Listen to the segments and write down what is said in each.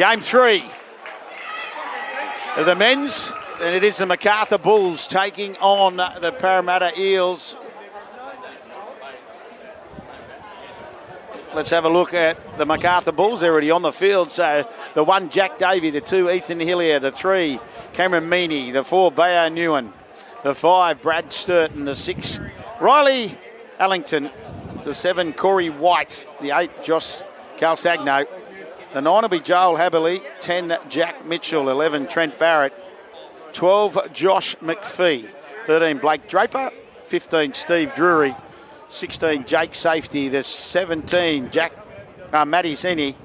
Game 3 of the men's, and it is the Macarthur Bulls taking on the Parramatta Eels. Let's have a look at the Macarthur Bulls. They're already on the field. So the 1, Jack Davey. The 2, Ethan Hillier. The 3, Cameron Meaney. The 4, Bayo Newen. The 5, Brad Sturton. The 6, Riley Allington. The 7, Corey White. The 8, Josh Calsagno. The 9 will be Joel Haberley. 10, Jack Mitchell. 11, Trent Barrett. 12, Josh McPhee. 13, Blake Draper. 15, Steve Drury. 16, Jake Safety. The 17, Matty Zenny.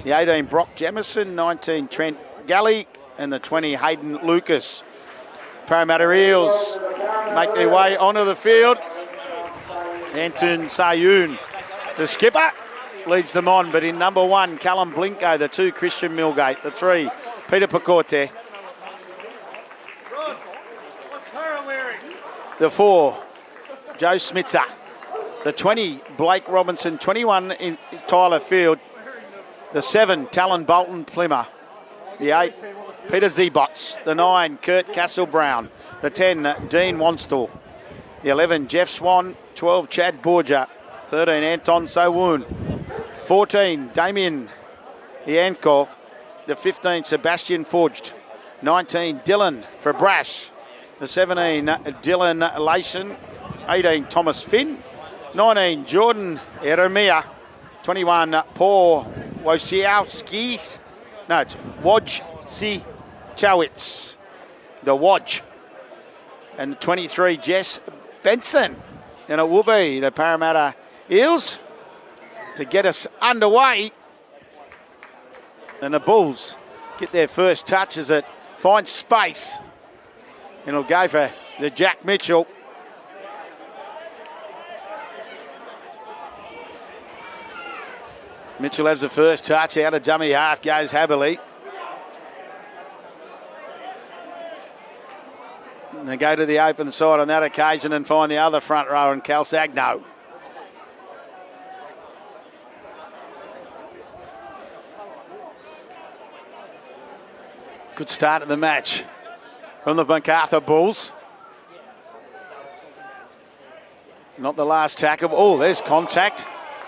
The 18, Brock Jamison. 19, Trent Galley. And the 20, Hayden Lucas. Parramatta Eels make their way onto the field. Anton Sayoun, the skipper, leads them on. But in number 1, Callum Blinko. The 2, Christian Milgate. The 3, Peter Pacorte. The 4, Joe Smitzer. The 20, Blake Robinson. 21, in Tyler Field. The 7, Talon Bolton Plimmer. The 8, Peter Zebots. The 9, Kurt Castle-Brown. The 10, Dean Wanstall. The 11, Jeff Swan. 12, Chad Borgia. 13, Anton Sawoon. 14, Damien Ianco. The 15, Sebastian Forged. 19, Dylan Fabrash. The 17, Dylan Layson. 18, Thomas Finn. 19, Jordan Eremia. 21, Paul Wojciechowski. No, it's Wojciechowicz. The Wodge. And 23, Jess Benson. And it will be the Parramatta Eels to get us underway. And the Bulls get their first touch as it finds space. And it'll go for the Jack Mitchell. Mitchell has the first touch. Out of dummy half goes Haberley. And they go to the open side on that occasion and find the other front row in Calsagno. Good start of the match from the Macarthur Bulls. Not the last tackle. Oh, there's contact.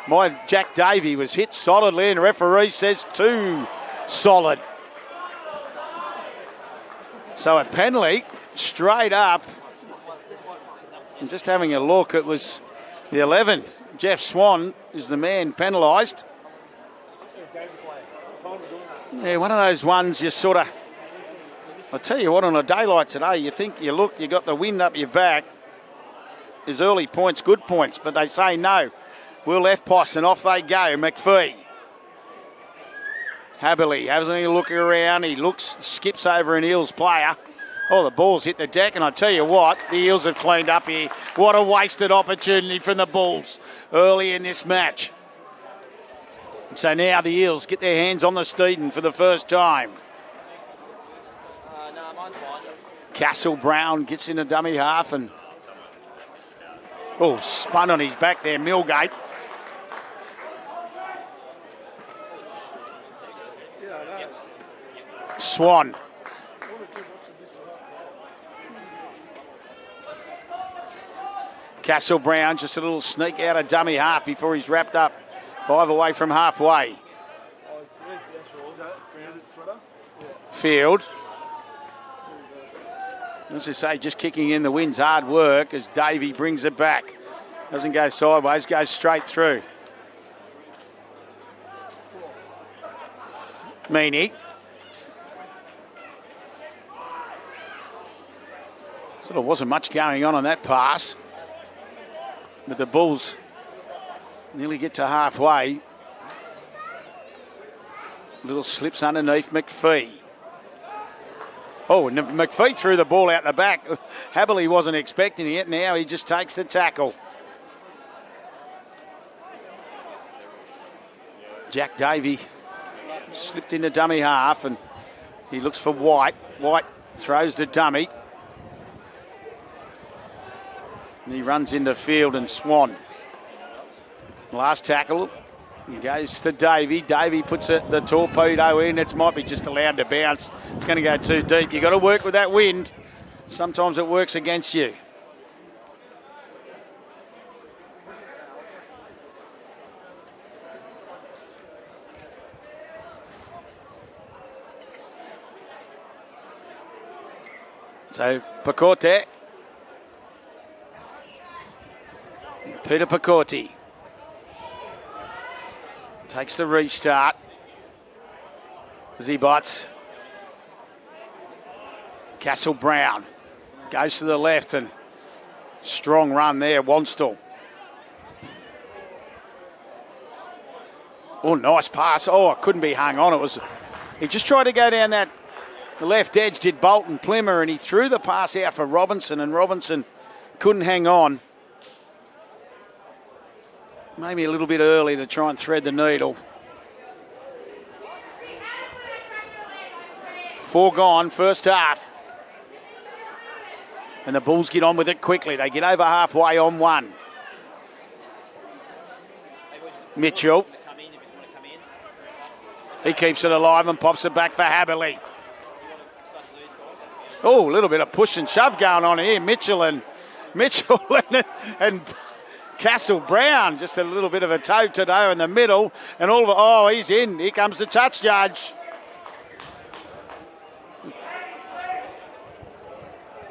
My Jack Davey was hit solidly and referee says 2 solid. So a penalty straight up. And just having a look, it was the 11. Jeff Swan is the man penalised. Yeah, one of those ones you sort of... I'll tell you what, on a day like today, you think you look, you got the wind up your back. There's early points, good points, but they say no. We'll left post and off they go. McPhee. Haberley having a look around. He looks, skips over an Eels player. Oh, the ball's hit the deck, and I tell you what, the Eels have cleaned up here. What a wasted opportunity from the Bulls early in this match. So now the Eels get their hands on the Steeden for the first time. Castle-Brown gets in a dummy half and... Oh, spun on his back there, Milgate. Swan. Castle-Brown, just a little sneak out of dummy half before he's wrapped up. 5 away from halfway. Field. As I say, just kicking in the wind's hard work as Davey brings it back. Doesn't go sideways, goes straight through. Meaney. Sort of wasn't much going on that pass. But the Bulls nearly get to halfway. Little slips underneath McPhee. Oh, and McPhee threw the ball out the back. Haberley wasn't expecting it. Now he just takes the tackle. Jack Davey slipped into dummy half and he looks for White. White throws the dummy. And he runs into Field and Swan. Last tackle He goes to Davey. Davey puts the torpedo in. It might be just allowed to bounce. It's going to go too deep. You've got to work with that wind. Sometimes it works against you. So, Pacote. Peter Pacote takes the restart. Zebots. Castle Brown goes to the left and strong run there. Wanstall. Oh, nice pass. Oh, it couldn't be hung on. He just tried to go down the left edge, did Bolton Plimmer, and he threw the pass out for Robinson, and Robinson couldn't hang on. Maybe a little bit early to try and thread the needle. 4 gone, first half. And the Bulls get on with it quickly. They get over halfway on 1. Mitchell. He keeps it alive and pops it back for Haberley. Oh, a little bit of push and shove going on here. Mitchell and Castle Brown, just a little bit of a toe-to-toe in the middle. And he's in. Here comes the touch judge.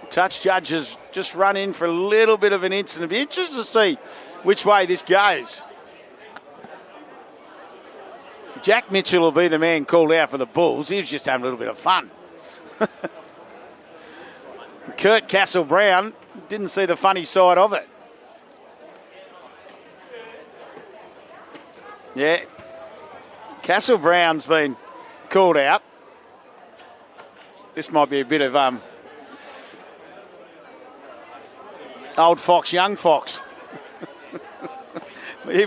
Touch judge has just run in for a little bit of an incident. It'll be interesting to see which way this goes. Jack Mitchell will be the man called out for the Bulls. He was just having a little bit of fun. Kurt Castle Brown didn't see the funny side of it. Yeah. Castle Brown's been called out. This might be a bit of old fox, young fox. He's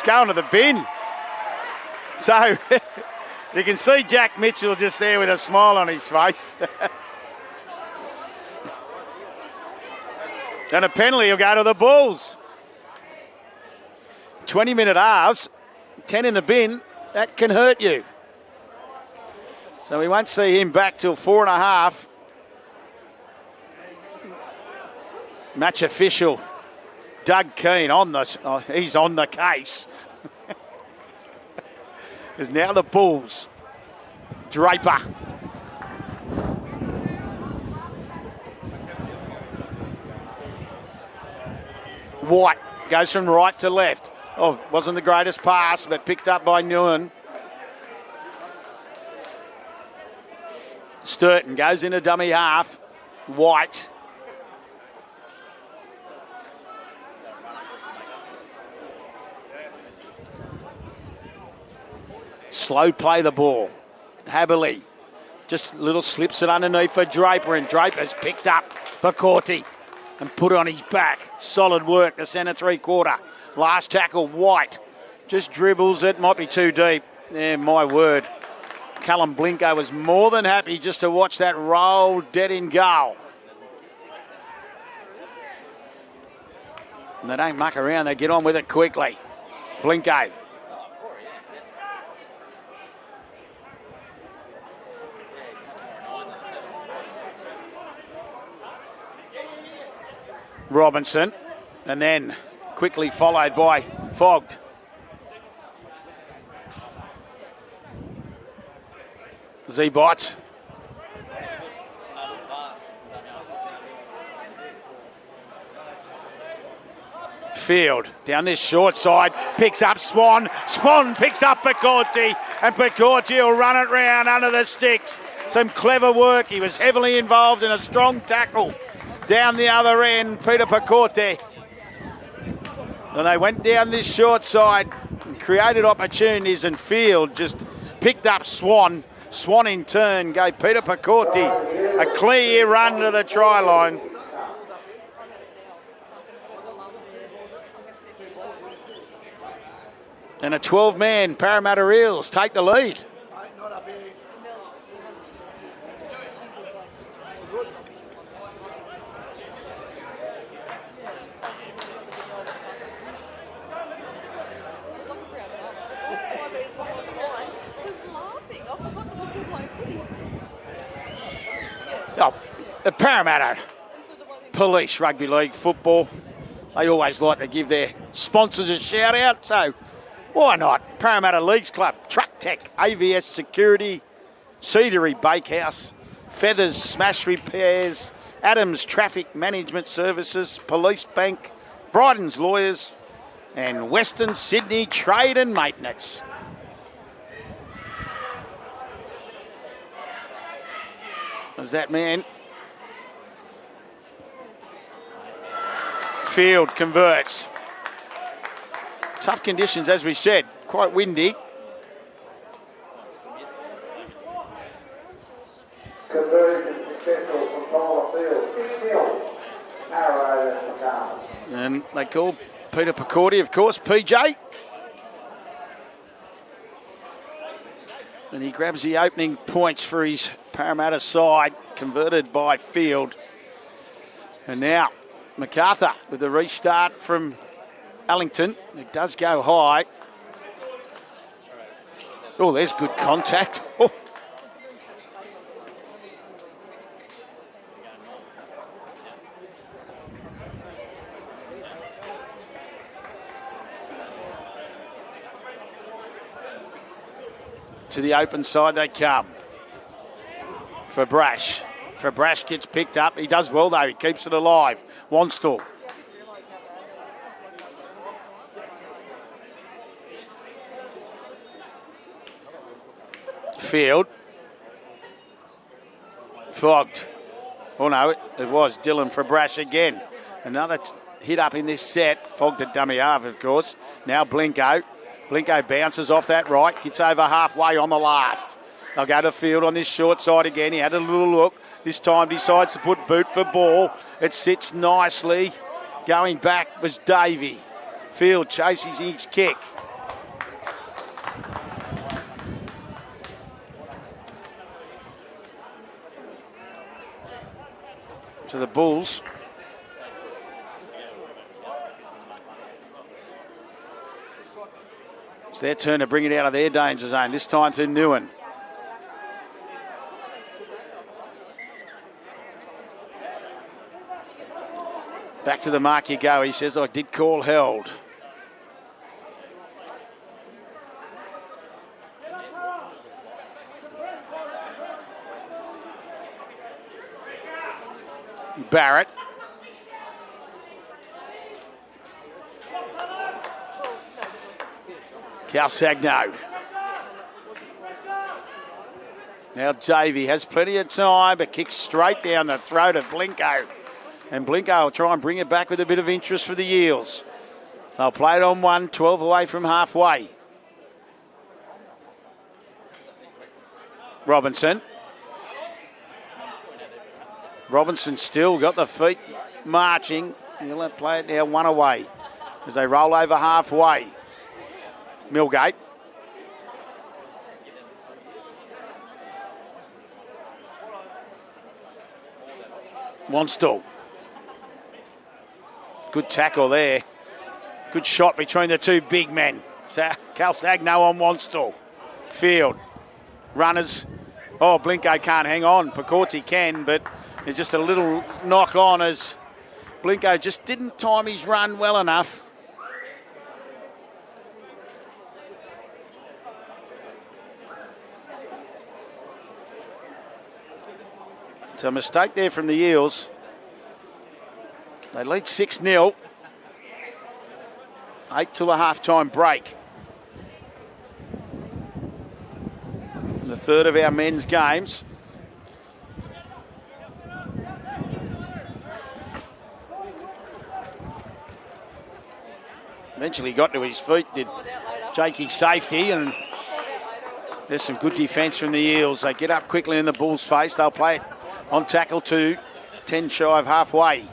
going to the bin. So you can see Jack Mitchell just there with a smile on his face. And a penalty will go to the Bulls. 20-minute halves, 10 in the bin, that can hurt you. So we won't see him back till 4.5. Match official Doug Keane he's on the case. Is now the Bulls. Draper. White goes from right to left. Oh, wasn't the greatest pass, but picked up by Nguyen. Sturton goes into dummy half. White. Slow play the ball. Haberley just little slips it underneath for Draper, and Draper's picked up Pacote and put on his back. Solid work, the centre 3/4. Last tackle, White. Just dribbles it, might be too deep. Yeah, my word. Callum Blinko was more than happy just to watch that roll dead in goal. And they don't muck around, they get on with it quickly. Blinko. Robinson, and then quickly followed by Fogged. Zebot. Field down this short side, picks up Swan. Swan picks up Pacote, and Pacote will run it round under the sticks. Some clever work. He was heavily involved in a strong tackle. Down the other end, Peter Pacote. And they went down this short side and created opportunities, and Field just picked up Swan. Swan in turn gave Peter Pacote a clear run to the try line. And a 12-man Parramatta Eels take the lead. Oh, the Parramatta Police Rugby League football. They always like to give their sponsors a shout out, so why not? Parramatta Leagues Club, Truck Tech, AVS Security, Cedary Bakehouse, Feathers Smash Repairs, Adams Traffic Management Services, Police Bank, Bryden's Lawyers, and Western Sydney Trade and Maintenance. As that man Field converts. Tough conditions, as we said, quite windy. Conversion successful from Paula Field. 6-0. Arrow Macarthur. And they call Peter Picordi, of course, PJ. And he grabs the opening points for his Parramatta side, converted by Field. And now Macarthur with the restart from Allington. It does go high. Oh, there's good contact. Oh. To the open side they come. For Brash. For Brash gets picked up. He does well though. He keeps it alive. Wanstall. Field. Fogged. Oh no, it was Dylan for Brash again. Another hit up in this set. Fogged at dummy half, of course. Now Blinko. Blinko bounces off that right. Gets over halfway on the last. They'll go to Field on this short side again. He had a little look. This time decides to put boot for ball. It sits nicely. Going back was Davey. Field chases his kick. To the Bulls. It's their turn to bring it out of their danger zone. This time to Nguyen. Back to the mark you go. He says, I did call held. Barrett. Calsagno. Now Davey has plenty of time, but kicks straight down the throat of Blinko. And Blinko will try and bring it back with a bit of interest for the Eels. They'll play it on 1, 12 away from halfway. Robinson. Robinson still got the feet marching. He'll play it now 1 away as they roll over halfway. Millgate. Wanstall. Good tackle there. Good shot between the two big men. Calsagno on Wanstall. Field. Runners. Oh, Blinko can't hang on. Picorti can, but there's just a little knock on as Blinko just didn't time his run well enough. So a mistake there from the Eels. They lead 6-0. 8 till a half-time break. The third of our men's games. Eventually got to his feet, did Jakey safety, and there's some good defence from the Eels. They get up quickly in the Bulls' face. They'll play it on tackle to 10 shy of halfway.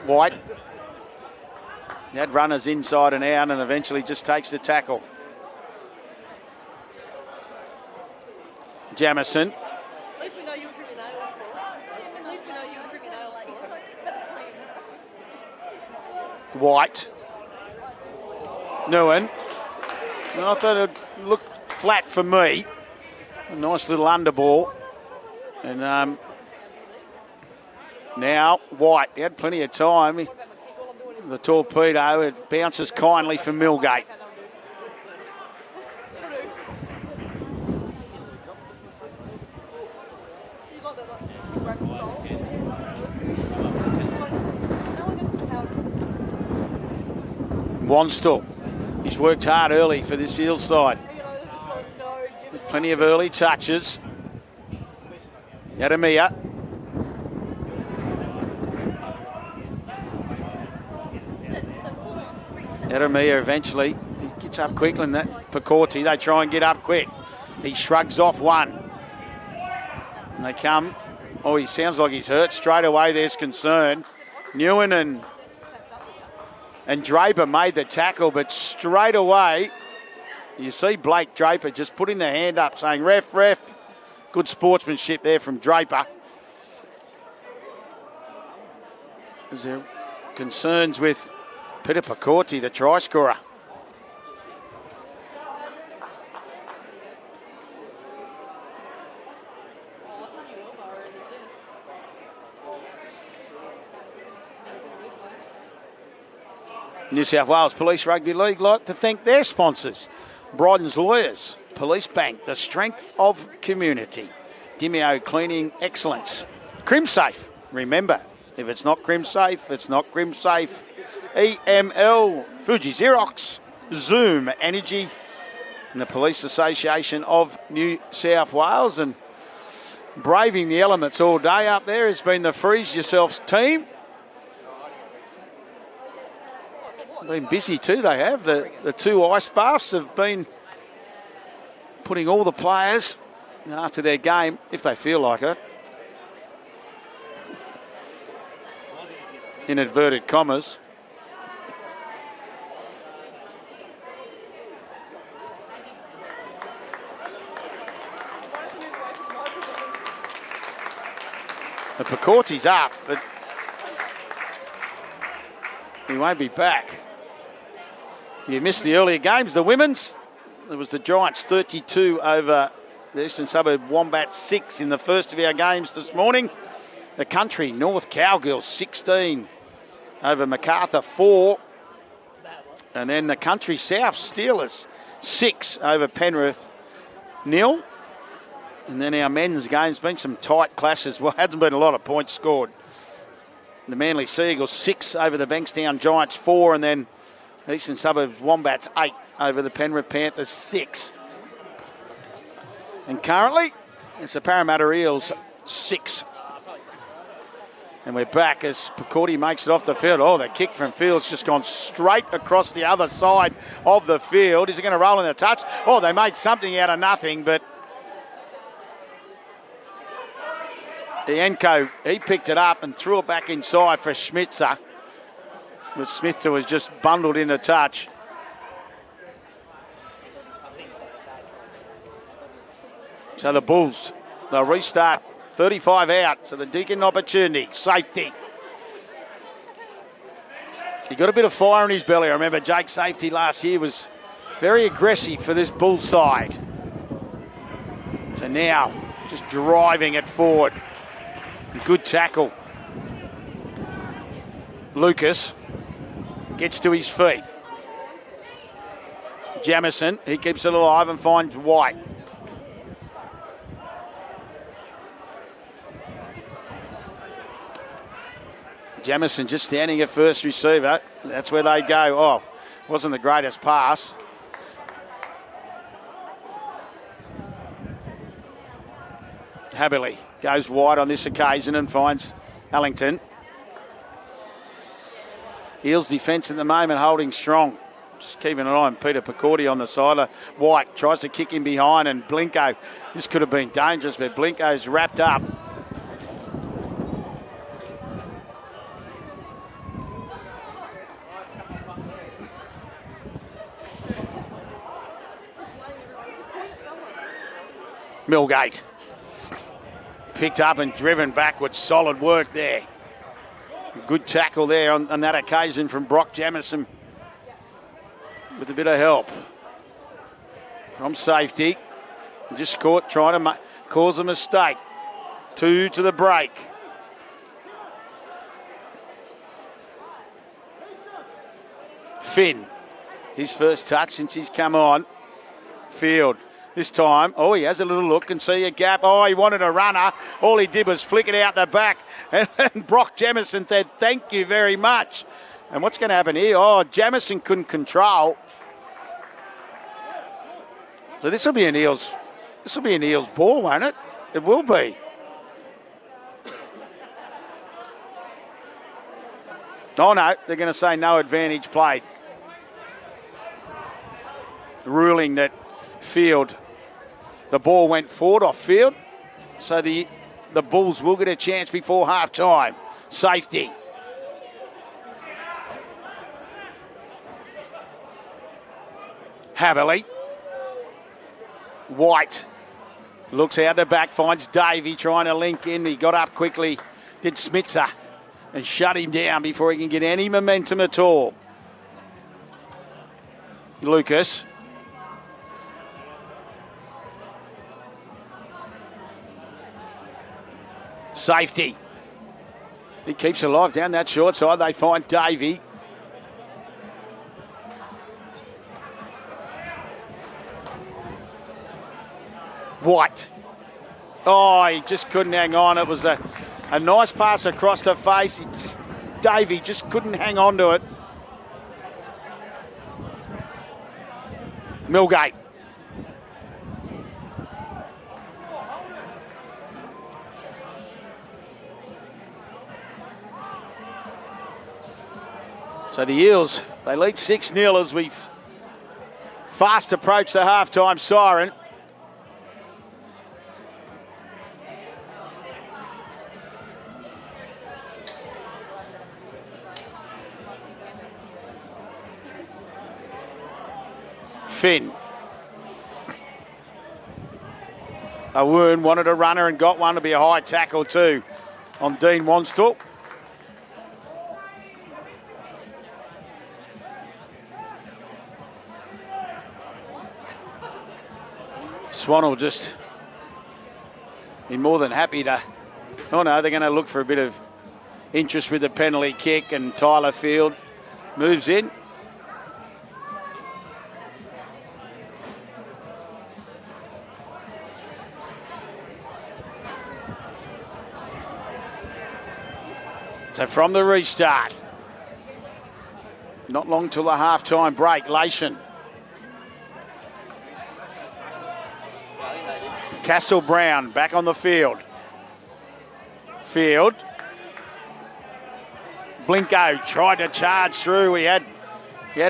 White. He had runners inside and out and eventually just takes the tackle. Jamison. At least we know you'll trip your nails for. At least we know you'll trip your nails for. White. Nguyen. I thought it looked flat for me. A nice little underball. And Now, White, he had plenty of time. The torpedo, it bounces kindly for Millgate. Wanstall, he's worked hard early for this Eels side. Plenty of early touches. Adamia. Adamia eventually he gets up quickly, and that Pacorti, they try and get up quick. He shrugs off one. And they come. Oh, he sounds like he's hurt. Straight away there's concern. Newen and Draper made the tackle, but straight away you see Blake Draper just putting the hand up saying, ref, ref. Good sportsmanship there from Draper. Is there concerns with Peter Pacorti, the try scorer? New South Wales Police Rugby League like to thank their sponsors. Bryden's Lawyers, Police Bank, the strength of community. Dimeo Cleaning Excellence. CrimSafe, remember, if it's not CrimSafe, it's not CrimSafe. EML, Fuji Xerox, Zoom Energy, and the Police Association of New South Wales. And braving the elements all day up there has been the Freeze Yourselves team. Been busy too, they have. The two ice baths have been putting all the players after their game, if they feel like it, in inverted commas. The Pacorti's up, but he won't be back. You missed the earlier games. The women's, it was the Giants 32 over the Eastern Suburb Wombats 6 in the first of our games this morning. The country, North Cowgirls 16 over Macarthur 4. And then the country South Steelers 6 over Penrith 0. And then our men's games, been some tight clashes. Well, hasn't been a lot of points scored. The Manly Seagulls 6 over the Bankstown Giants 4, and then Eastern Suburbs Wombats 8 over the Penrith Panthers 6. And currently, it's the Parramatta Eels 6. And we're back as Pacorti makes it off the field. Oh, the kick from field's just gone straight across the other side of the field. Is he going to roll in the touch? Oh, they made something out of nothing, but Ienko, he picked it up and threw it back inside for Schmitzer. But Schmitzer was just bundled into touch. So the Bulls, they'll restart 35 out. So the Deacon opportunity, safety. He got a bit of fire in his belly. I remember Jake Safety last year was very aggressive for this Bulls side. So now, just driving it forward. Good tackle. Lucas gets to his feet. Jamison, he keeps it alive and finds White. Jamison just standing at first receiver. That's where they go. Oh, wasn't the greatest pass. Haberley goes wide on this occasion and finds Allington. Eels defence at the moment holding strong. Just keeping an eye on Peter Pacorti on the side. White tries to kick him behind, and Blinko. This could have been dangerous, but Blinko's wrapped up. Millgate. Picked up and driven backwards. Solid work there. Good tackle there on that occasion from Brock Jamison with a bit of help from safety. Just caught trying to cause a mistake. 2 to the break. Finn. His first touch since he's come on. Field. This time, he has a little look and see a gap. He wanted a runner. All he did was flick it out the back. And Brock Jamison said, thank you very much. And what's going to happen here? Jamison couldn't control. So this will be an Eels ball, won't it? It will be. Oh, no, they're going to say no advantage played. Ruling that Field, the ball went forward off field. So the Bulls will get a chance before half-time. Safety. Haberley. White looks out the back, finds Davey trying to link in. He got up quickly, did Smitzer, and shut him down before he can get any momentum at all. Lucas. Safety. He keeps alive down that short side. They find Davey. White. He just couldn't hang on. It was a nice pass across the face. Davey just couldn't hang on to it. Millgate. So the Eels, they lead 6-0 as we fast approach the half-time siren. Finn. Awoon wanted a runner and got one. To be a high tackle too on Dean Wanstall. Swan will just be more than happy to... Oh no, they're going to look for a bit of interest with the penalty kick, and Tyler Field moves in. So from the restart, not long till the half-time break, Lation. Castle Brown back on the field. Field. Blinko tried to charge through. He had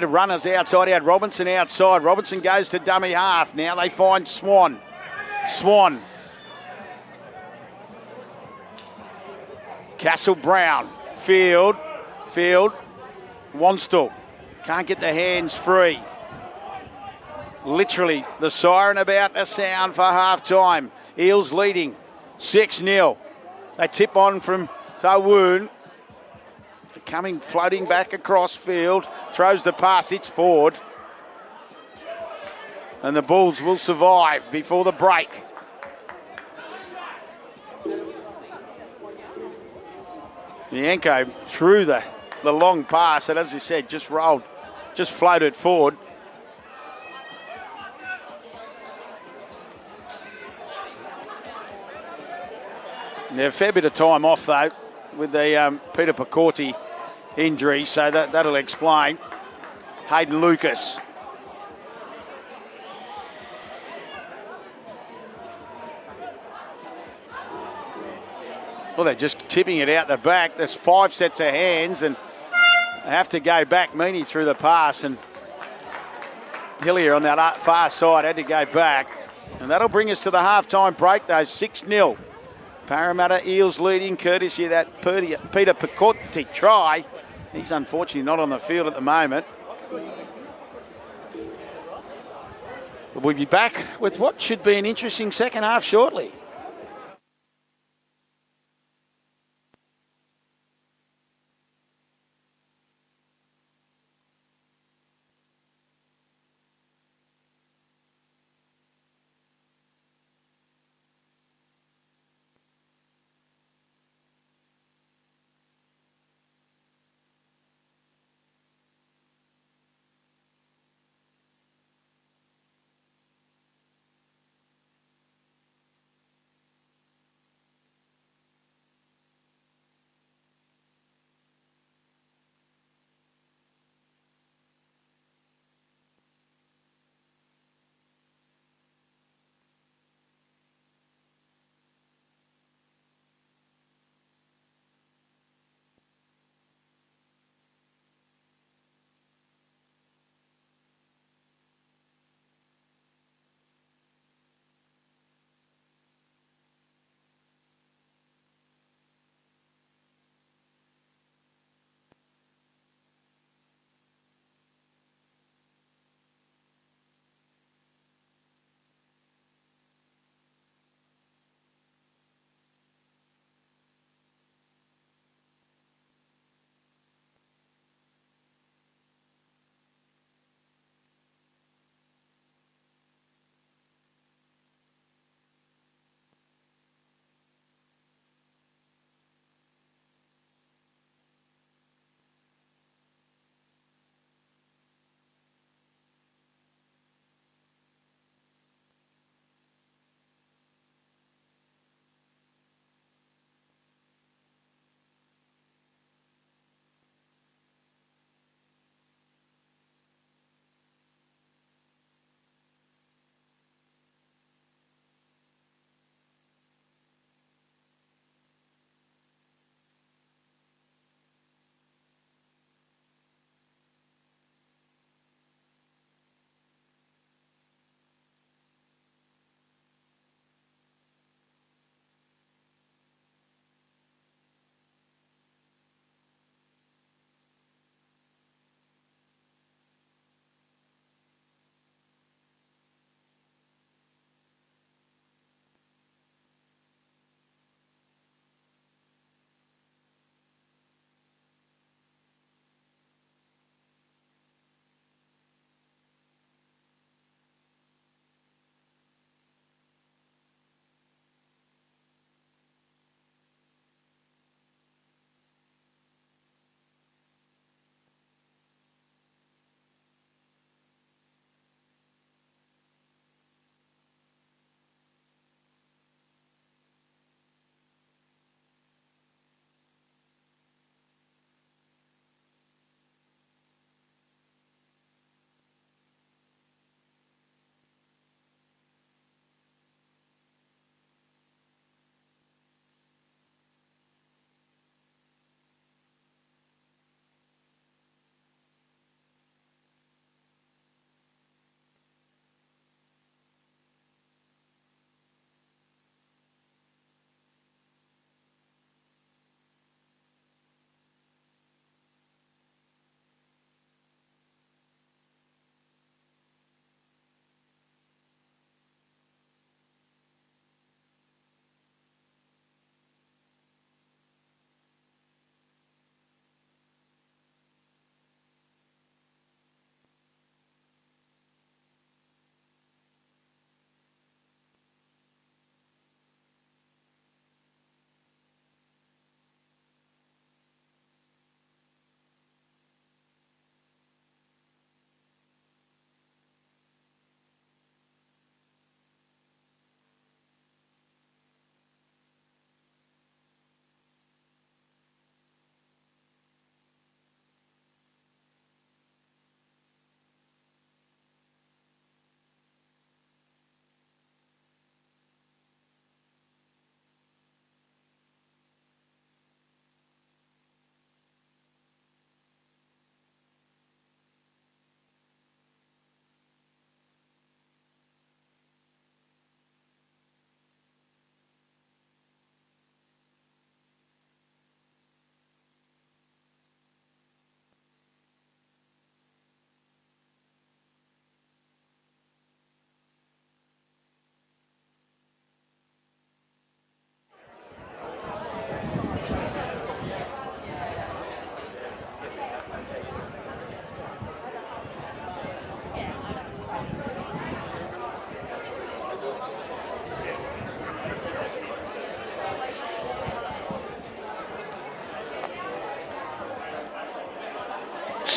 runners outside. He had Robinson outside. Robinson goes to dummy half. Now they find Swan. Swan. Castle Brown. Field. Wanstall. Can't get the hands free. Literally, the siren about to sound for half-time. Eels leading 6-0. They tip on from Zawoon. Floating back across field. Throws the pass, it's forward. And the Bulls will survive before the break. Bianco threw the long pass that, as you said, just floated forward. There's a fair bit of time off, though, with the Peter Picorti injury, so that'll explain. Hayden Lucas. Well, they're just tipping it out the back. There's 5 sets of hands, and they have to go back. Meany through the pass, and Hillier on that far side had to go back. And that'll bring us to the half-time break, though, 6-0. Parramatta Eels leading, courtesy of that Peter Picorti try. He's unfortunately not on the field at the moment. But we'll be back with what should be an interesting second half shortly.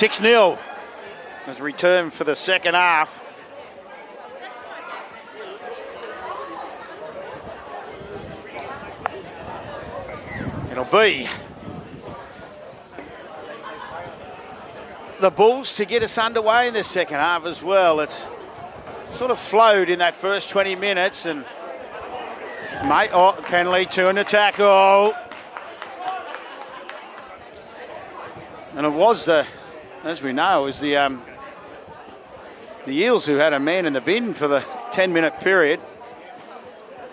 6-0 as we return for the second half. It'll be the Bulls to get us underway in the second half as well. It's sort of flowed in that first 20 minutes and penalty to an tackle. And it was as we know, it was the Eels who had a man in the bin for the 10-minute period.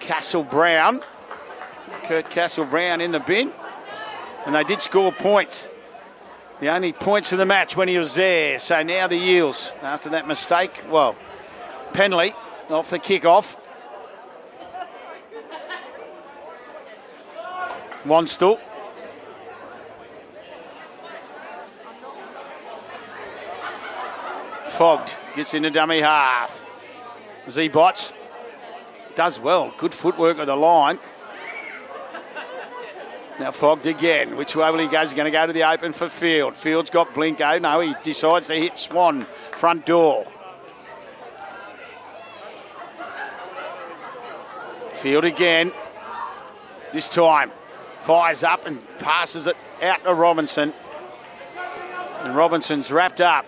Kurt Castle-Brown in the bin. And they did score points. The only points of the match when he was there. So now the Eels, after that mistake, penalty off the kick-off. Wanstall. Fogged gets into dummy half. Z-Bots does well. Good footwork at the line. Now Fogged again. Which way will he go? He's going to go to the open for Field. Field's got Blinko. No, he decides to hit Swan. Front door. Field again. This time fires up and passes it out to Robinson. And Robinson's wrapped up.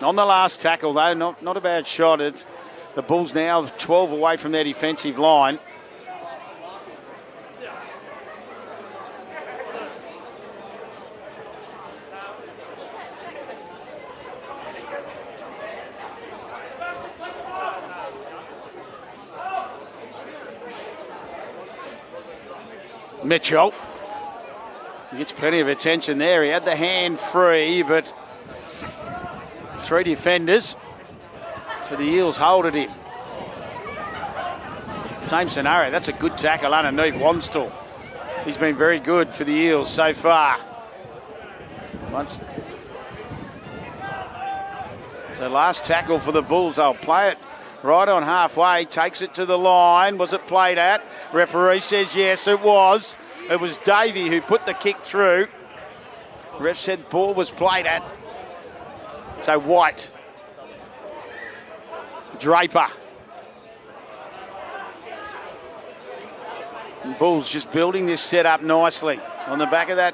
On the last tackle, though, not a bad shot. The Bulls now 12 away from their defensive line. Mitchell. He gets plenty of attention there. He had the hand free, but three defenders for the Eels holded him. Same scenario. That's a good tackle underneath Wanstall. He's been very good for the Eels so far. So last tackle for the Bulls. They'll play it right on halfway. Takes it to the line. Was it played at? Referee says yes, it was. It was Davey who put the kick through. Ref said ball was played at. So White. Draper. And Bulls just building this set up nicely. On the back of that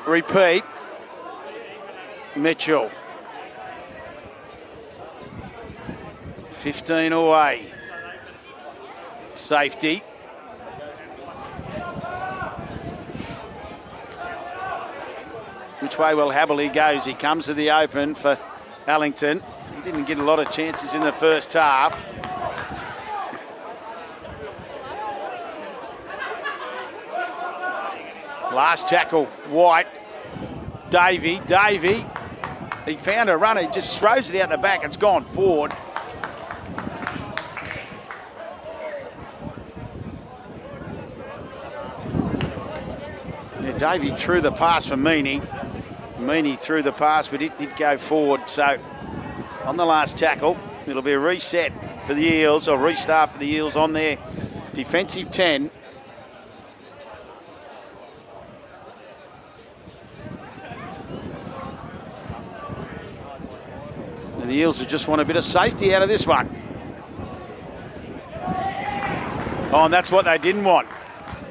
repeat, Mitchell. 15 away. Safety. Which way will Haberley goes? He comes to the open for Allington. He didn't get a lot of chances in the first half. Last tackle, White. Davey. He found a runner. He just throws it out the back. It's gone forward. Yeah, Davey threw the pass for Meaney. Meaney threw the pass, but it did go forward. So on the last tackle, it'll be a reset for the Eels, or restart for the Eels on their defensive 10. And the Eels just want a bit of safety out of this one. Oh, and that's what they didn't want.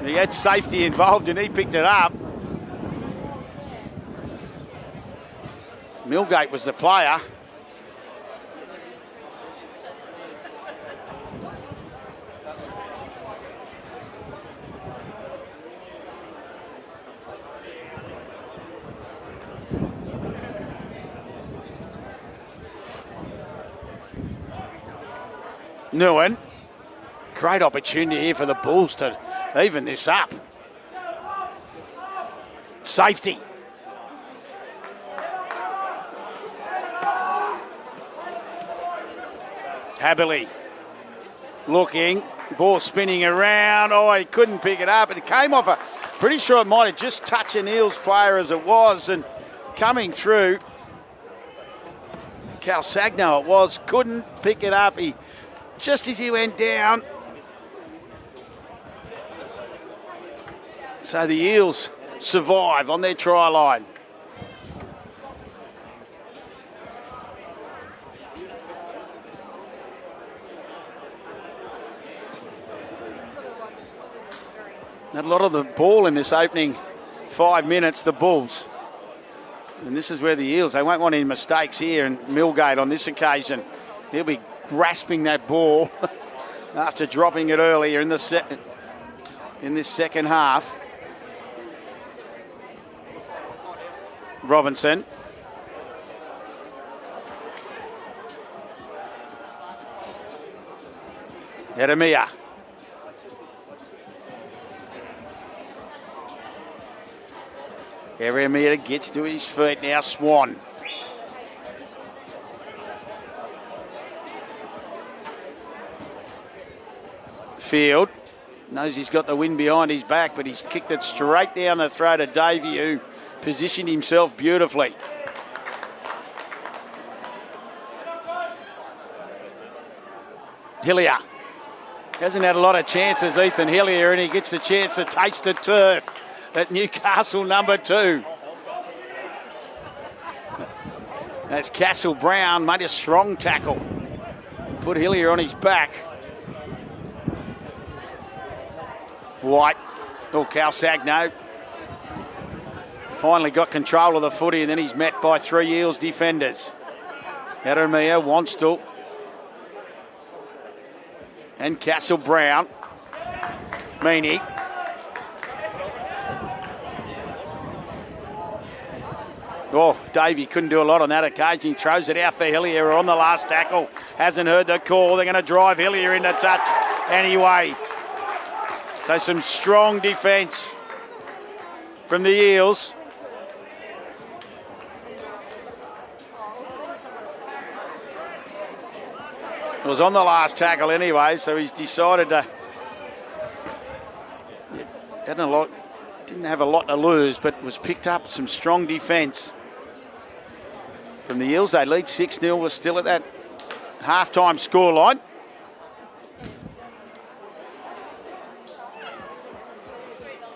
He had safety involved and he picked it up. Milgate was the player. Nguyen. Great opportunity here for the Bulls to even this up. Safety. Haberley looking, ball spinning around. Oh, he couldn't pick it up. It came off pretty sure it might have just touched an Eels player as it was, and coming through, Calsagno it was, couldn't pick it up. He, just as he went down. So the Eels survive on their try line. Had a lot of the ball in this opening 5 minutes, the Bulls. And this is where the Eels, they won't want any mistakes here. And Milgate on this occasion, he'll be grasping that ball after dropping it earlier in this second half. Robinson. Eremia. Eremia gets to his feet now. Swan. Field knows he's got the wind behind his back, but he's kicked it straight down the throat of Davey, who positioned himself beautifully. Hillier hasn't had a lot of chances, Ethan Hillier, and he gets the chance to taste the turf at Newcastle number 2. That's Castle Brown, made a strong tackle. Put Hillier on his back. White, Calsagno finally got control of the footy, and then he's met by 3 Eels defenders. Eremia, Wanstall, and Castle Brown. Meany. Oh, Davey couldn't do a lot on that occasion. He throws it out for Hillier on the last tackle. Hasn't heard the call. They're going to drive Hillier into touch anyway. So some strong defence from the Eels. It was on the last tackle anyway, so he's decided to... Didn't have a lot to lose, but was picked up some strong defence from the Eels. They lead 6-0. We're still at that half-time scoreline.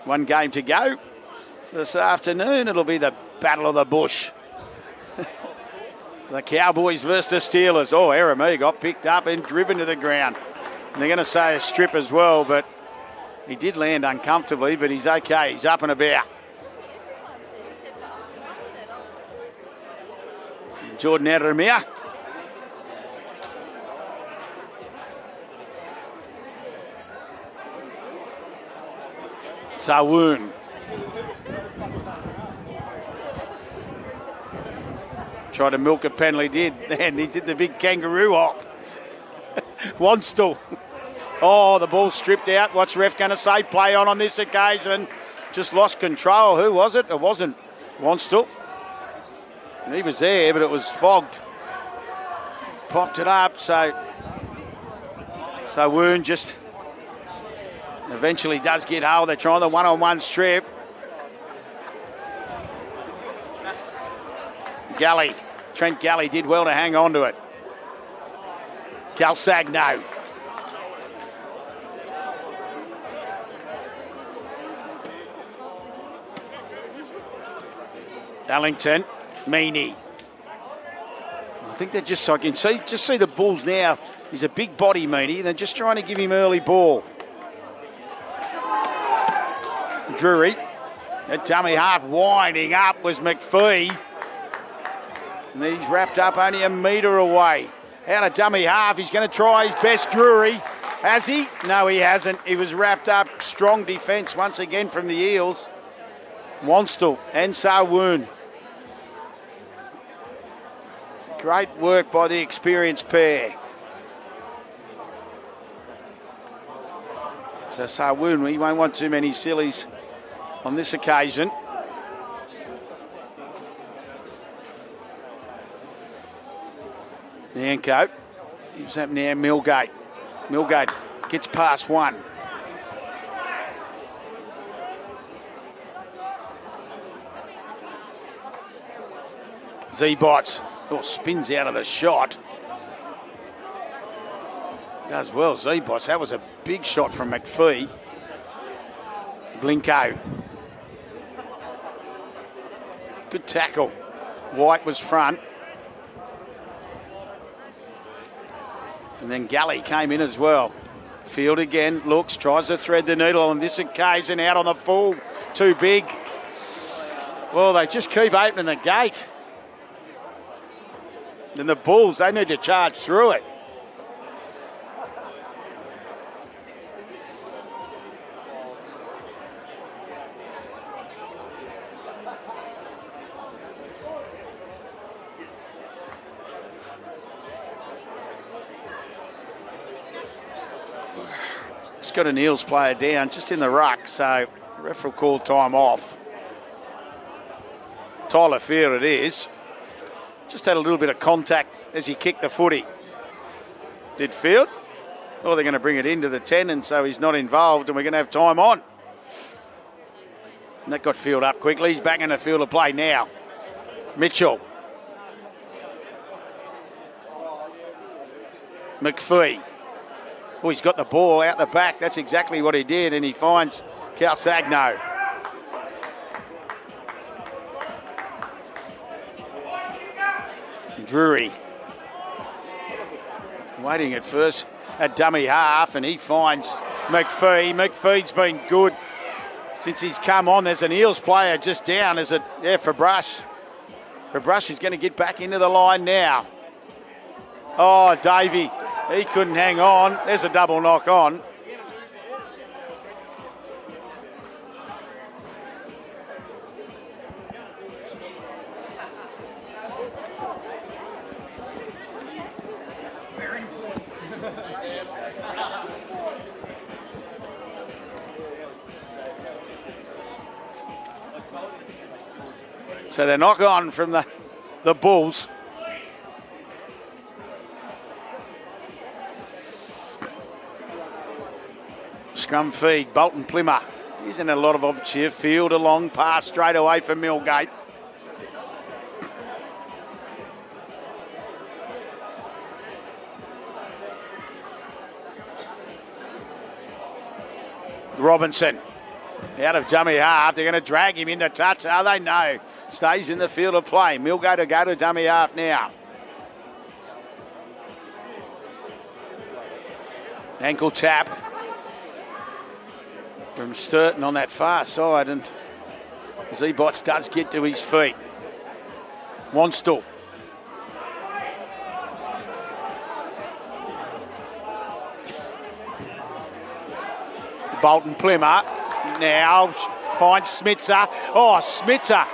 One game to go this afternoon. It'll be the Battle of the Bush. The Cowboys versus the Steelers. Oh, Eremia got picked up and driven to the ground. And they're going to say a strip as well, but he did land uncomfortably, but he's okay. He's up and about. Jordan Eremia. Sawoon. Tried to milk a penalty, did, and he did the big kangaroo hop. Wanstall. Oh, the ball stripped out. What's ref going to say? Play on this occasion. Just lost control. Who was it? It wasn't Wanstall. He was there, but it was fogged. Popped it up, so Woon just eventually does get hold. They're trying the one-on-one strip. Trent Galley did well to hang on to it. Calsagno. Ellington, Meany. I think they're just, I can see the Bulls now. He's a big body, Meany, and they're just trying to give him early ball. Drury, at dummy half, winding up was McPhee. And he's wrapped up only a metre away. Out of dummy half, he's going to try his best, Drury. Has he? No, he hasn't. He was wrapped up. Strong defence once again from the Eels. Wanstall and Sawoon. Great work by the experienced pair. So Sawoon, he won't want too many sillies on this occasion. Nanko. Gives up now Milgate. Milgate gets past one. Z-Bots. Oh, spins out of the shot. Does well, Z-Bots. That was a big shot from McPhee. Blinko. Good tackle. White was front. And then Galley came in as well. Field again, looks, tries to thread the needle on this occasion, out on the full. Too big. Well, they just keep opening the gate. And the Bulls, they need to charge through it. It's got an Eels player down just in the ruck, so the ref will call time off. Tyler Field it is. Just had a little bit of contact as he kicked the footy. Did Field? Or they're going to bring it into the 10, and so he's not involved, and we're going to have time on. And that got Field up quickly. He's back in the field of play now. Mitchell. McPhee. Oh, he's got the ball out the back. That's exactly what he did, and he finds Calsagno. Drury. Waiting at first at dummy half, and he finds McPhee. McPhee's been good since he's come on. There's an Eels player just down. For Brush. For Brush is going to get back into the line now. Oh, Davey. He couldn't hang on. There's a double knock on. So they knock on from the Bulls. Scrum feed, Bolton Plymmer. He's in a lot of opportunity. Field a long pass straight away for Millgate. Robinson out of dummy half. They're going to drag him into touch. Oh, they know. Stays in the field of play. Millgate will go to dummy half now. Ankle tap from Sturton on that far side, and Zebots does get to his feet. Wanstall. Bolton Plymmer now finds Smitzer. Oh, Smitzer.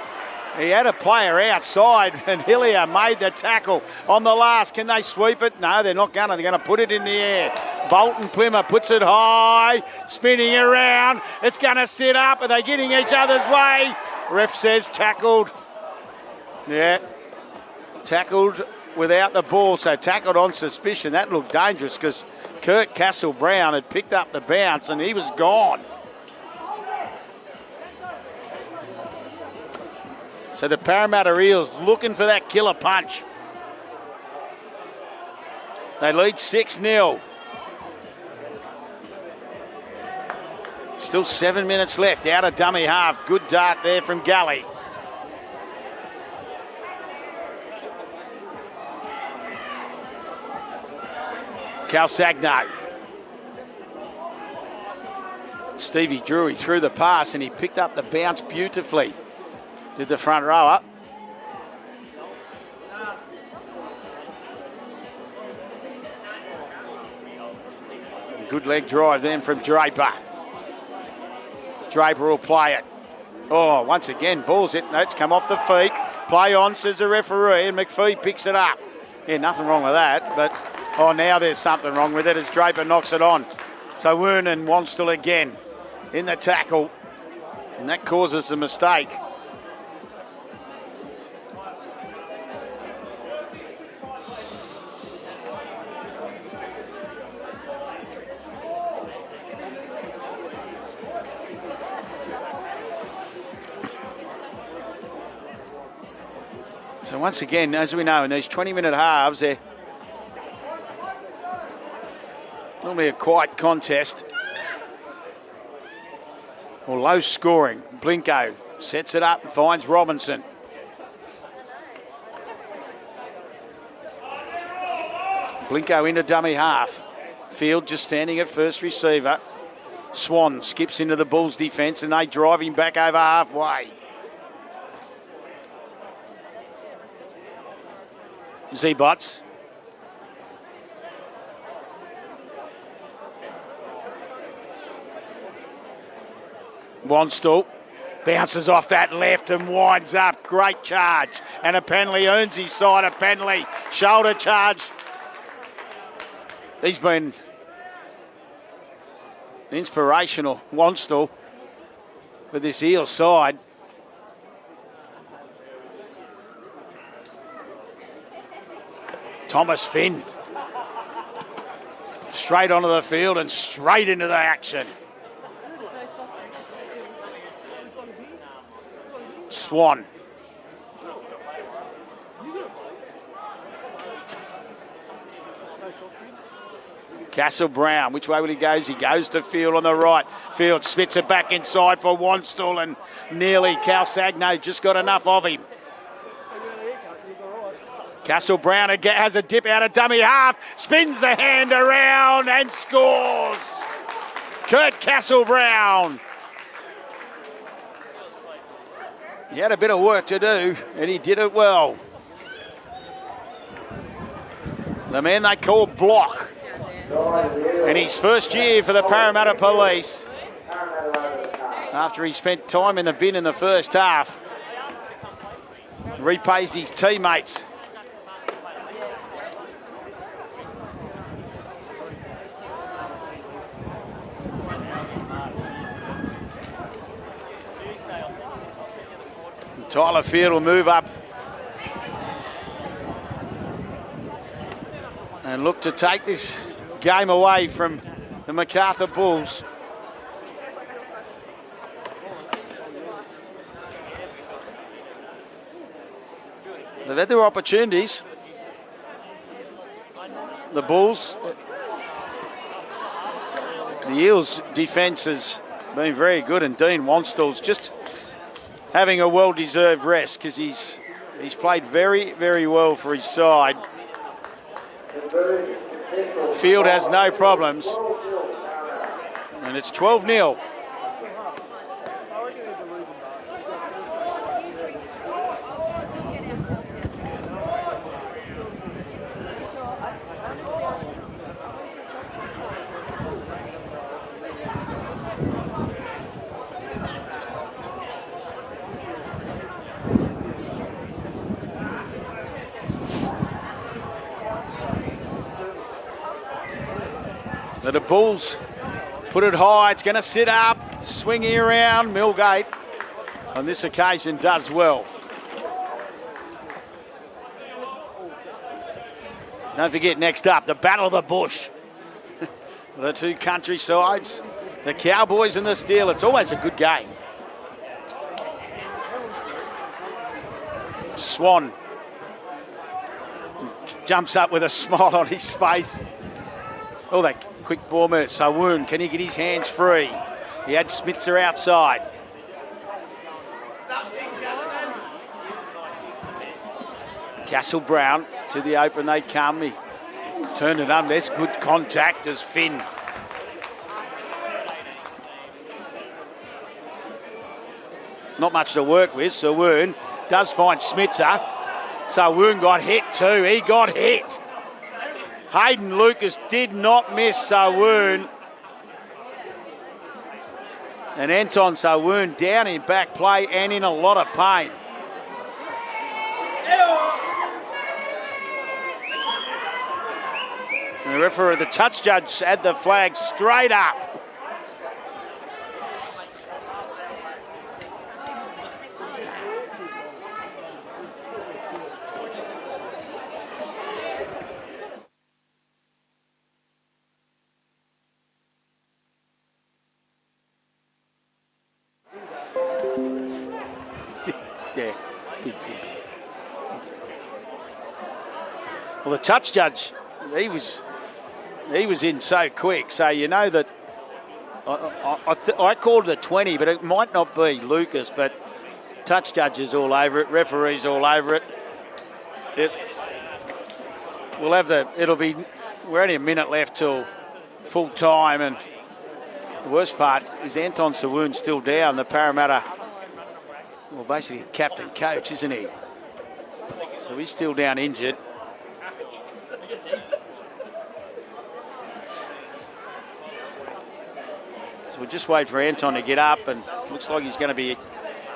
He had a player outside, and Hillier made the tackle on the last. Can they sweep it? No, they're not going to. They're going to put it in the air. Bolton Plymmer puts it high, spinning around. It's going to sit up. Are they getting each other's way? Ref says tackled. Yeah, tackled without the ball, so tackled on suspicion. That looked dangerous because Kirk Castle-Brown had picked up the bounce and he was gone. So the Parramatta Eels looking for that killer punch. They lead 6-0. Still 7 minutes left. Out of dummy half. Good dart there from Galley. Calsagno. Stevie Drury threw the pass and he picked up the bounce beautifully. Did the front rower. Good leg drive then from Draper. Draper will play it. Oh, once again, ball's hit. No, it's come off the feet. Play on, says the referee, and McPhee picks it up. Yeah, nothing wrong with that, but now there's something wrong with it as Draper knocks it on. So Wernan Wanstall again in the tackle, and that causes the mistake. So once again, as we know, in these 20-minute halves, they're normally a quiet contest. Or low scoring. Blinko sets it up and finds Robinson. Blinko into dummy half. Field just standing at first receiver. Swan skips into the Bulls defence and they drive him back over halfway. Z-Bots. Wanstall bounces off that left and winds up. Great charge. And a Penley earns his side. A Penley shoulder charge. He's been inspirational, Wanstall, for this Eels side. Thomas Finn. Straight onto the field and straight into the action. Swan. Castle Brown, which way will he go? He goes to Field on the right. Field spits it back inside for Wanstall and nearly Calsagno just got enough of him. Castle Brown has a dip out of dummy half, spins the hand around and scores. Kurt Castle Brown. He had a bit of work to do and he did it well. The man they call Block. In his first year for the Parramatta Police, after he spent time in the bin in the first half, repays his teammates. Tyler Field will move up and look to take this game away from the Macarthur Bulls. They've had their opportunities. The Bulls, the Eels' defence has been very good, and Dean Wanstall's just having a well-deserved rest because he's played very, very well for his side. Field has no problems, and it's 12-0. The Bulls put it high. It's going to sit up, swinging around. Millgate on this occasion does well. Don't forget, next up, the Battle of the Bush. The two country sides, the Cowboys and the Steel. It's always a good game. Swan jumps up with a smile on his face. Oh, that quick ball movement. Sawoon, can he get his hands free? He had Spitzer outside. Castle Brown to the open they come. He turned it up. There's good contact as Finn. Not much to work with. Sawoon does find Spitzer. Sawoon got hit too. He got hit. Hayden Lucas did not miss Sawoon. And Anton Sawoon down in back play and in a lot of pain. And the referee, the touch judge, had the flag straight up. Yeah, big thing. Well, the touch judge, he was in so quick, so you know that I called it a 20, but it might not be Lucas, but touch judges all over it, referees all over it. It'll be we're only a minute left till full time, and the worst part is Anton Sawoon's still down, the Parramatta, well, basically captain coach, isn't he? So he's still down injured. So we'll just wait for Anton to get up, and looks like he's going to be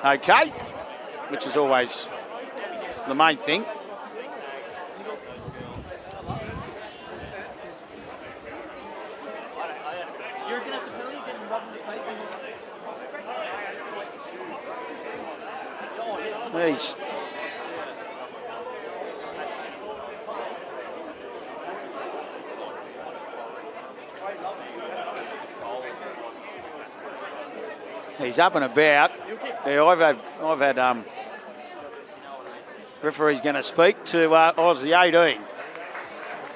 okay, which is always the main thing. He's up and about. Yeah, I've had referee's going to speak to Aussie 18.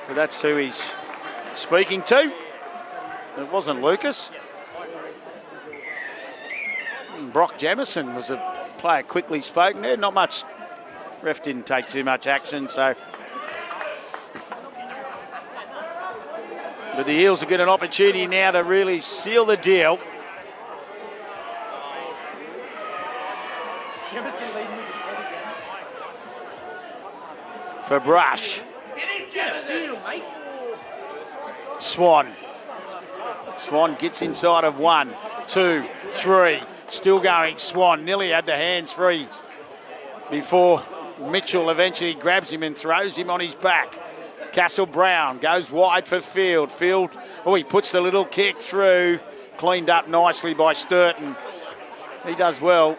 So that's who he's speaking to. It wasn't Lucas. Brock Jamison was a player quickly spoken there. Not much. Ref didn't take too much action, so. But the Eels will get an opportunity now to really seal the deal. For Brush. Swan. Swan gets inside of 1, 2, 3. Still going, Swan. Nearly had the hands free before Mitchell eventually grabs him and throws him on his back. Castle Brown goes wide for Field. Field, he puts the little kick through. Cleaned up nicely by Sturton. He does well.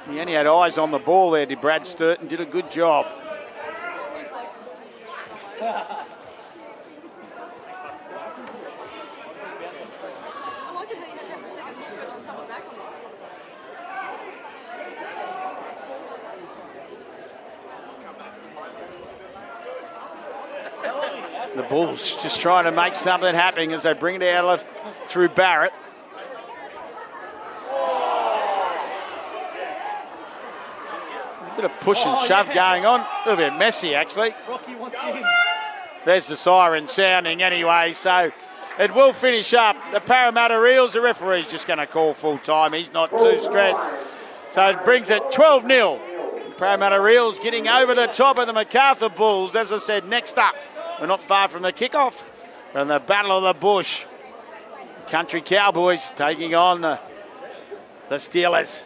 He only had eyes on the ball there, did Brad Sturton. Did a good job. The Bulls just trying to make something happen as they bring it out through Barrett. A bit of push and shove going on. A little bit messy, actually. There's the siren sounding anyway, so it will finish up. The Parramatta Eels, the referee's just going to call full time. He's not too stressed. So it brings it 12-0. Parramatta Eels getting over the top of the Macarthur Bulls. As I said, next up, we're not far from the kickoff, from the Battle of the Bush. Country Cowboys taking on the Steelers.